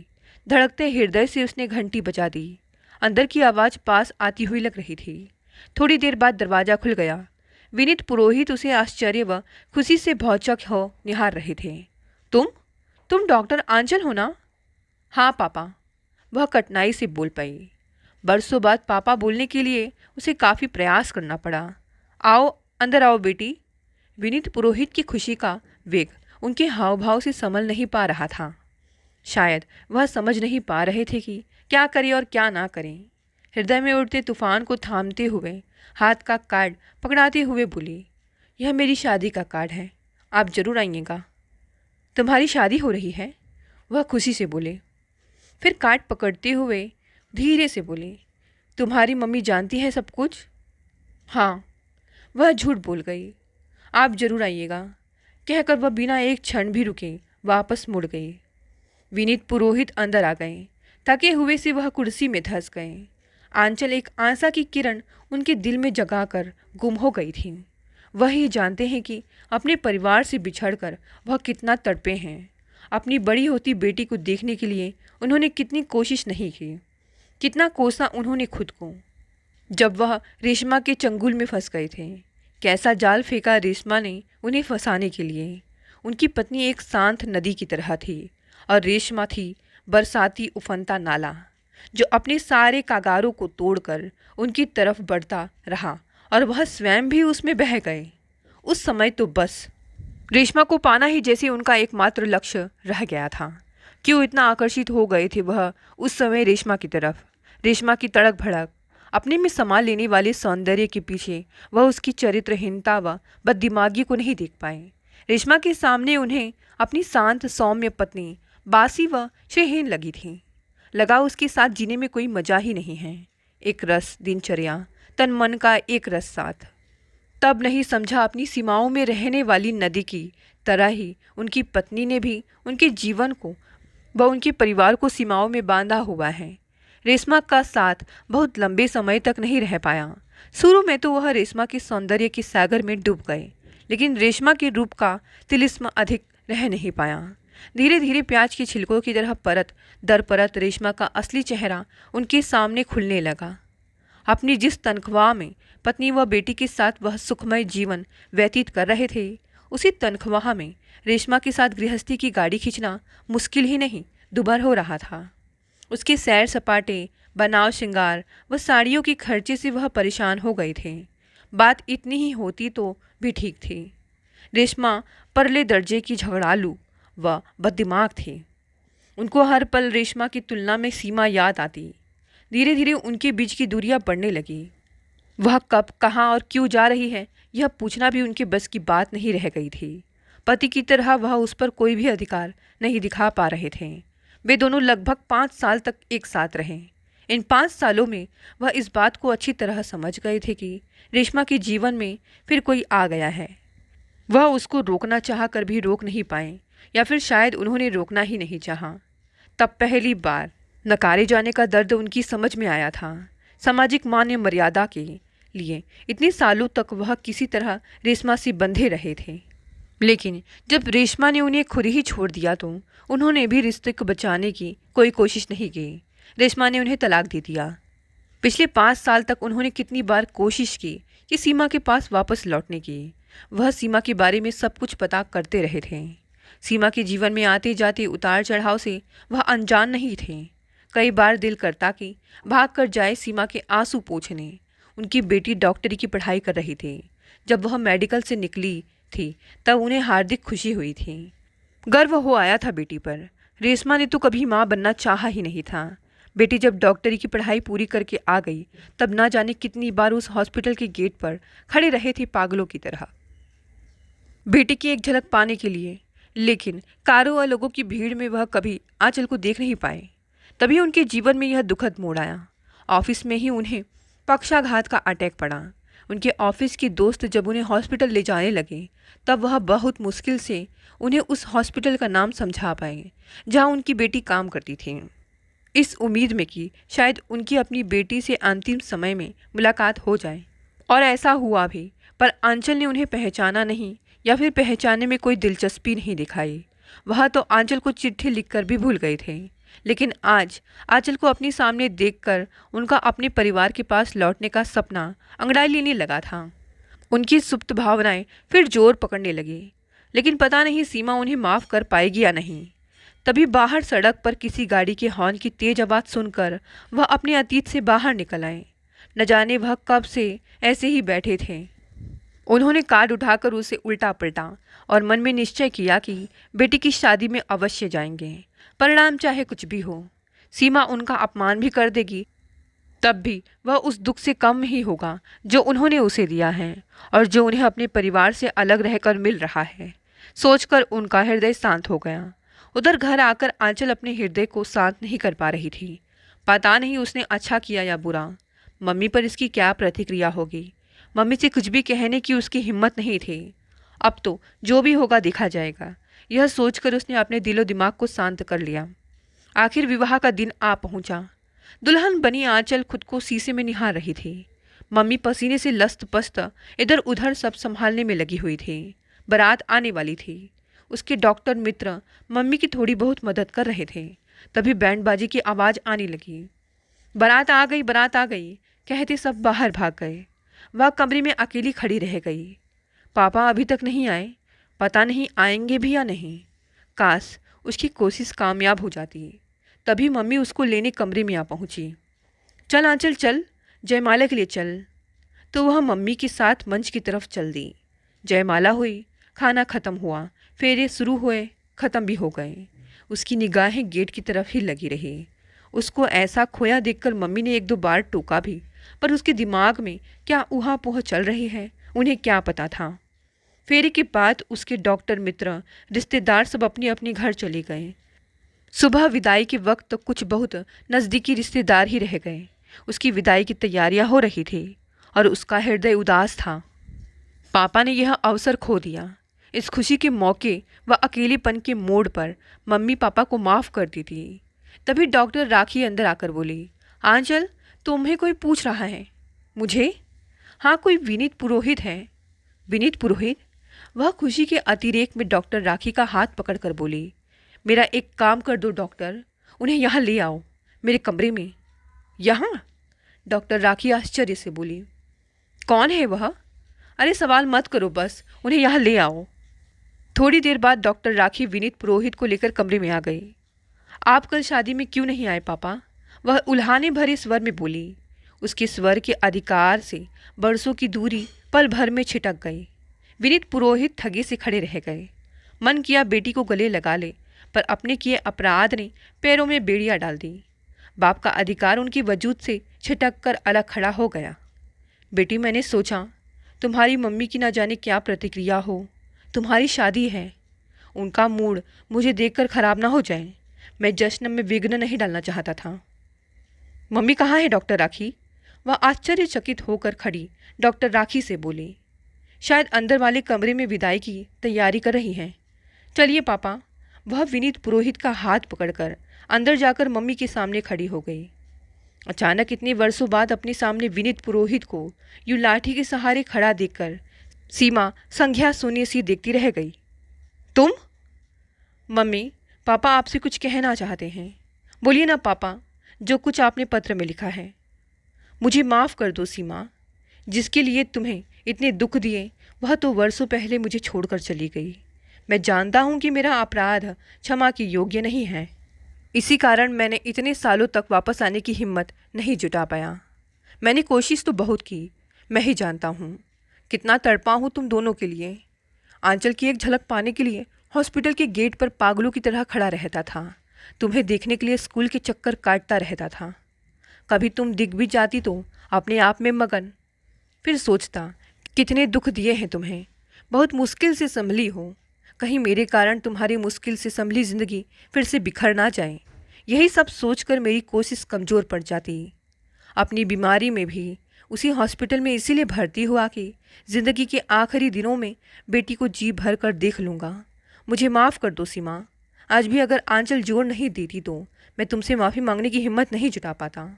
धड़कते हृदय से उसने घंटी बजा दी। अंदर की आवाज़ पास आती हुई लग रही थी। थोड़ी देर बाद दरवाज़ा खुल गया। विनीत पुरोहित उसे आश्चर्य व खुशी से भौचक हो निहार रहे थे। तुम डॉक्टर आंचल हो ना? हाँ पापा, वह कठिनाई से बोल पाई। बरसों बाद पापा बोलने के लिए उसे काफ़ी प्रयास करना पड़ा। आओ, अंदर आओ बेटी। विनीत पुरोहित की खुशी का वेग उनके हाव भाव से संभल नहीं पा रहा था। शायद वह समझ नहीं पा रहे थे कि क्या करें और क्या ना करें। हृदय में उठते तूफान को थामते हुए हाथ का कार्ड पकड़ाते हुए बोली, यह मेरी शादी का कार्ड है, आप जरूर आइएगा। तुम्हारी शादी हो रही है? वह खुशी से बोले। फिर कार्ड पकड़ते हुए धीरे से बोले, तुम्हारी मम्मी जानती है सब कुछ? हाँ, वह झूठ बोल गई। आप जरूर आइएगा, कहकर वह बिना एक क्षण भी रुके वापस मुड़ गई। विनीत पुरोहित अंदर आ गए। थके हुए से वह कुर्सी में धंस गए। आंचल एक आशा की किरण उनके दिल में जगाकर गुम हो गई थी। वह ही जानते हैं कि अपने परिवार से बिछड़कर वह कितना तड़पे हैं। अपनी बड़ी होती बेटी को देखने के लिए उन्होंने कितनी कोशिश नहीं की, कितना कोसा उन्होंने खुद को। जब वह रेशमा के चंगुल में फंस गए थे, कैसा जाल फेंका रेशमा ने उन्हें फंसाने के लिए। उनकी पत्नी एक शांत नदी की तरह थी और रेशमा थी बरसाती उफनता नाला जो अपने सारे कागारों को तोड़कर उनकी तरफ बढ़ता रहा और वह स्वयं भी उसमें बह गए। उस समय तो बस रेशमा को पाना ही जैसे उनका एकमात्र लक्ष्य रह गया था। क्यों इतना आकर्षित हो गए थे वह उस समय रेशमा की तरफ। रेशमा की तड़क भड़क, अपने में समा लेने वाले सौंदर्य के पीछे वह उसकी चरित्रहीनता व बददिमागी को नहीं देख पाए। रेशमा के सामने उन्हें अपनी शांत सौम्य पत्नी बासी व श्रेयहीन लगी थी। लगा उसके साथ जीने में कोई मजा ही नहीं है। एक रस दिनचर्या, तन मन का एक रस साथ। तब नहीं समझा अपनी सीमाओं में रहने वाली नदी की तरह ही उनकी पत्नी ने भी उनके जीवन को व उनके परिवार को सीमाओं में बांधा हुआ है। रेशमा का साथ बहुत लंबे समय तक नहीं रह पाया। शुरू में तो वह रेशमा के सौंदर्य के सागर में डूब गए, लेकिन रेशमा के रूप का तिलिस्म अधिक रह नहीं पाया। धीरे धीरे प्याज के छिलकों की तरह परत दर परत रेशमा का असली चेहरा उनके सामने खुलने लगा। अपनी जिस तनख्वाह में पत्नी व बेटी के साथ वह सुखमय जीवन व्यतीत कर रहे थे, उसी तनख्वाह में रेशमा के साथ गृहस्थी की गाड़ी खींचना मुश्किल ही नहीं दुभर हो रहा था। उसके सैर सपाटे, बनाव श्रृंगार व साड़ियों के खर्चे से वह परेशान हो गए थे। बात इतनी ही होती तो भी ठीक थी। रेशमा परले दर्जे की झगड़ालू व बददिमाग थी। उनको हर पल रेशमा की तुलना में सीमा याद आती। धीरे धीरे उनके बीच की दूरियां बढ़ने लगी। वह कब, कहाँ और क्यों जा रही है, यह पूछना भी उनके बस की बात नहीं रह गई थी। पति की तरह वह उस पर कोई भी अधिकार नहीं दिखा पा रहे थे। वे दोनों लगभग 5 साल तक एक साथ रहे। इन 5 सालों में वह इस बात को अच्छी तरह समझ गए थे कि रेशमा के जीवन में फिर कोई आ गया है। वह उसको रोकना चाह कर भी रोक नहीं पाए, या फिर शायद उन्होंने रोकना ही नहीं चाहा। तब पहली बार नकारे जाने का दर्द उनकी समझ में आया था। सामाजिक मान मर्यादा के लिए इतने सालों तक वह किसी तरह रेशमा से बंधे रहे थे, लेकिन जब रेशमा ने उन्हें खुद ही छोड़ दिया तो उन्होंने भी रिश्ते को बचाने की कोई कोशिश नहीं की। रेशमा ने उन्हें तलाक दे दिया। पिछले 5 साल तक उन्होंने कितनी बार कोशिश की कि सीमा के पास वापस लौटने की। वह सीमा के बारे में सब कुछ पता करते रहे थे। सीमा के जीवन में आते जाते उतार चढ़ाव से वह अनजान नहीं थे। कई बार दिल करता कि भाग कर जाए सीमा के आंसू पोंछने। उनकी बेटी डॉक्टरी की पढ़ाई कर रही थी। जब वह मेडिकल से निकली थी तब उन्हें हार्दिक खुशी हुई थी। गर्व हो आया था बेटी पर। रेशमा ने तो कभी माँ बनना चाहा ही नहीं था। बेटी जब डॉक्टरी की पढ़ाई पूरी करके आ गई तब ना जाने कितनी बार उस हॉस्पिटल के गेट पर खड़े रहे थे पागलों की तरह। बेटी की एक झलक पाने के लिए लेकिन कारों और लोगों की भीड़ में वह कभी आंचल को देख नहीं पाए। तभी उनके जीवन में यह दुखद मोड़ आया। ऑफिस में ही उन्हें पक्षाघात का अटैक पड़ा। उनके ऑफिस के दोस्त जब उन्हें हॉस्पिटल ले जाने लगे तब वह बहुत मुश्किल से उन्हें उस हॉस्पिटल का नाम समझा पाए जहां उनकी बेटी काम करती थी, इस उम्मीद में कि शायद उनकी अपनी बेटी से अंतिम समय में मुलाकात हो जाए। और ऐसा हुआ भी, पर आंचल ने उन्हें पहचाना नहीं या फिर पहचानने में कोई दिलचस्पी नहीं दिखाई। वह तो आंचल को चिट्ठी लिखकर भी भूल गए थे। लेकिन आज आंचल को अपने सामने देखकर उनका अपने परिवार के पास लौटने का सपना अंगड़ाई लेने लगा था। उनकी सुप्त भावनाएं फिर जोर पकड़ने लगी, लेकिन पता नहीं सीमा उन्हें माफ़ कर पाएगी या नहीं। तभी बाहर सड़क पर किसी गाड़ी के हॉर्न की तेज आवाज़ सुनकर वह अपने अतीत से बाहर निकल आए। न जाने वह कब से ऐसे ही बैठे थे। उन्होंने कार्ड उठाकर उसे उल्टा पलटा और मन में निश्चय किया कि बेटी की शादी में अवश्य जाएंगे, परिणाम चाहे कुछ भी हो। सीमा उनका अपमान भी कर देगी, तब भी वह उस दुख से कम ही होगा जो उन्होंने उसे दिया है और जो उन्हें अपने परिवार से अलग रहकर मिल रहा है। सोचकर उनका हृदय शांत हो गया। उधर घर आकर आंचल अपने हृदय को शांत नहीं कर पा रही थी। पता नहीं उसने अच्छा किया या बुरा। मम्मी पर इसकी क्या प्रतिक्रिया होगी। मम्मी से कुछ भी कहने की उसकी हिम्मत नहीं थी। अब तो जो भी होगा देखा जाएगा, यह सोचकर उसने अपने दिलो दिमाग को शांत कर लिया। आखिर विवाह का दिन आ पहुंचा। दुल्हन बनी आंचल खुद को शीशे में निहार रही थी। मम्मी पसीने से लस्त पस्त इधर उधर सब संभालने में लगी हुई थी। बारात आने वाली थी। उसके डॉक्टर मित्र मम्मी की थोड़ी बहुत मदद कर रहे थे। तभी बैंडबाजी की आवाज़ आने लगी। बारात आ गई, बारात आ गई कहते सब बाहर भाग गए। वह कमरे में अकेली खड़ी रह गई। पापा अभी तक नहीं आए, पता नहीं आएंगे भी या नहीं। काश उसकी कोशिश कामयाब हो जाती। तभी मम्मी उसको लेने कमरे में आ पहुंची। चल आंचल चल, जयमाला के लिए चल। तो वह मम्मी के साथ मंच की तरफ चल दी। जयमाला हुई, खाना खत्म हुआ, फेरे शुरू हुए, ख़त्म भी हो गए। उसकी निगाहें गेट की तरफ ही लगी रही। उसको ऐसा खोया देखकर मम्मी ने एक दो बार टोका भी, पर उसके दिमाग में क्या ऊहा-पोह चल रही है उन्हें क्या पता था। फेरे के बाद उसके डॉक्टर मित्र रिश्तेदार सब अपने अपने घर चले गए। सुबह विदाई के वक्त तो कुछ बहुत नज़दीकी रिश्तेदार ही रह गए। उसकी विदाई की तैयारियां हो रही थी और उसका हृदय उदास था। पापा ने यह अवसर खो दिया। इस खुशी के मौके व अकेलेपन के मोड़ पर मम्मी पापा को माफ़ कर दी थी। तभी डॉक्टर राखी अंदर आकर बोली, आंचल तुम्हें कोई पूछ रहा है। मुझे? हाँ, कोई विनीत पुरोहित है। विनीत पुरोहित? वह खुशी के अतिरेक में डॉक्टर राखी का हाथ पकड़कर बोली, मेरा एक काम कर दो डॉक्टर, उन्हें यहाँ ले आओ, मेरे कमरे में। यहाँ? डॉक्टर राखी आश्चर्य से बोली, कौन है वह? अरे सवाल मत करो, बस उन्हें यहाँ ले आओ। थोड़ी देर बाद डॉक्टर राखी विनीत पुरोहित को लेकर कमरे में आ गई। आप कल शादी में क्यों नहीं आए पापा? वह उल्हाने भरे स्वर में बोली। उसके स्वर के अधिकार से बरसों की दूरी पल भर में छिटक गई। विनीत पुरोहित ठगे से खड़े रह गए। मन किया बेटी को गले लगा ले, पर अपने किए अपराध ने पैरों में बेड़ियां डाल दी। बाप का अधिकार उनकी वजूद से छिटक कर अलग खड़ा हो गया। बेटी, मैंने सोचा तुम्हारी मम्मी की ना जाने क्या प्रतिक्रिया हो। तुम्हारी शादी है, उनका मूड मुझे देखकर खराब ना हो जाए। मैं जश्न में विघ्न नहीं डालना चाहता था। मम्मी कहाँ है डॉक्टर राखी? वह आश्चर्यचकित होकर खड़ी डॉक्टर राखी से बोली, शायद अंदर वाले कमरे में विदाई की तैयारी कर रही हैं। चलिए पापा। वह विनीत पुरोहित का हाथ पकड़कर अंदर जाकर मम्मी के सामने खड़ी हो गई। अचानक इतने वर्षों बाद अपने सामने विनीत पुरोहित को यूं लाठी के सहारे खड़ा देखकर सीमा संज्ञा शून्य सी देखती रह गई। तुम? मम्मी, पापा आपसे कुछ कहना चाहते हैं। बोलिए ना पापा, जो कुछ आपने पत्र में लिखा है। मुझे माफ़ कर दो सीमा, जिसके लिए तुम्हें इतने दुख दिए वह तो वर्षों पहले मुझे छोड़कर चली गई। मैं जानता हूँ कि मेरा अपराध क्षमा के योग्य नहीं है। इसी कारण मैंने इतने सालों तक वापस आने की हिम्मत नहीं जुटा पाया। मैंने कोशिश तो बहुत की, मैं ही जानता हूँ कितना तड़पा हूँ तुम दोनों के लिए। आंचल की एक झलक पाने के लिए हॉस्पिटल के गेट पर पागलों की तरह खड़ा रहता था। तुम्हें देखने के लिए स्कूल के चक्कर काटता रहता था। कभी तुम दिख भी जाती तो अपने आप में मगन। फिर सोचता कितने दुख दिए हैं तुम्हें, बहुत मुश्किल से संभली हो। कहीं मेरे कारण तुम्हारी मुश्किल से संभली ज़िंदगी फिर से बिखर ना जाए। यही सब सोचकर मेरी कोशिश कमज़ोर पड़ जाती। अपनी बीमारी में भी उसी हॉस्पिटल में इसीलिए भर्ती हुआ कि ज़िंदगी के आखिरी दिनों में बेटी को जी भर कर देख लूँगा। मुझे माफ़ कर दो सीमा। आज भी अगर आंचल जोड़ नहीं देती तो मैं तुमसे माफ़ी मांगने की हिम्मत नहीं जुटा पाता।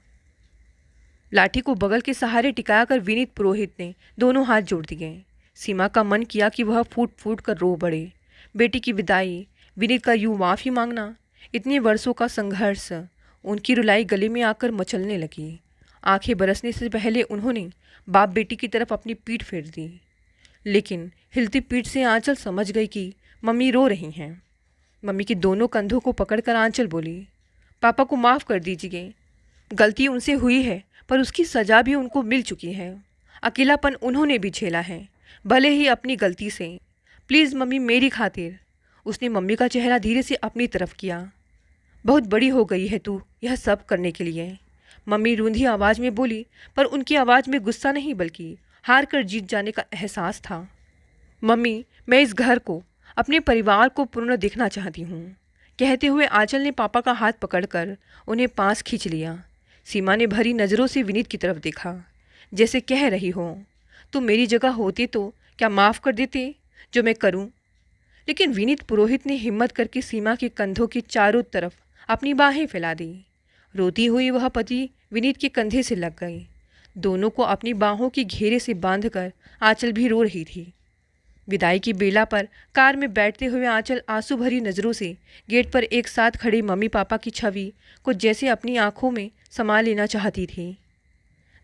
लाठी को बगल के सहारे टिकाकर विनीत पुरोहित ने दोनों हाथ जोड़ दिए। सीमा का मन किया कि वह फूट फूट कर रो पड़े। बेटी की विदाई, विनीत का यूं माफ़ी मांगना, इतने वर्षों का संघर्ष, उनकी रुलाई गले में आकर मचलने लगी। आंखें बरसने से पहले उन्होंने बाप बेटी की तरफ अपनी पीठ फेर दी। लेकिन हिलती पीठ से आंचल समझ गई कि मम्मी रो रही हैं। मम्मी के दोनों कंधों को पकड़कर आंचल बोली, पापा को माफ़ कर दीजिए। गलती उनसे हुई है पर उसकी सज़ा भी उनको मिल चुकी है। अकेलापन उन्होंने भी झेला है, भले ही अपनी गलती से। प्लीज़ मम्मी, मेरी खातिर। उसने मम्मी का चेहरा धीरे से अपनी तरफ किया। बहुत बड़ी हो गई है तू यह सब करने के लिए, मम्मी रूंधी आवाज़ में बोली, पर उनकी आवाज़ में गुस्सा नहीं बल्कि हार कर जीत जाने का एहसास था। मम्मी, मैं इस घर को, अपने परिवार को पूर्ण देखना चाहती हूँ। कहते हुए आंचल ने पापा का हाथ पकड़कर उन्हें पास खींच लिया। सीमा ने भरी नज़रों से विनीत की तरफ देखा, जैसे कह रही हो, तुम मेरी जगह होते तो क्या माफ़ कर देते जो मैं करूं? लेकिन विनीत पुरोहित ने हिम्मत करके सीमा के कंधों के चारों तरफ अपनी बाहें फैला दी। रोती हुई वह पति विनीत के कंधे से लग गई। दोनों को अपनी बाहों के घेरे से बांधकर आंचल भी रो रही थी। विदाई की बेला पर कार में बैठते हुए आंचल आंसू भरी नज़रों से गेट पर एक साथ खड़े मम्मी पापा की छवि को जैसे अपनी आंखों में समा लेना चाहती थी।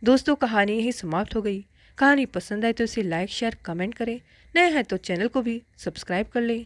दोस्तों, कहानी यही समाप्त हो गई। कहानी पसंद आए तो इसे लाइक शेयर कमेंट करें। नए हैं तो चैनल को भी सब्सक्राइब कर लें।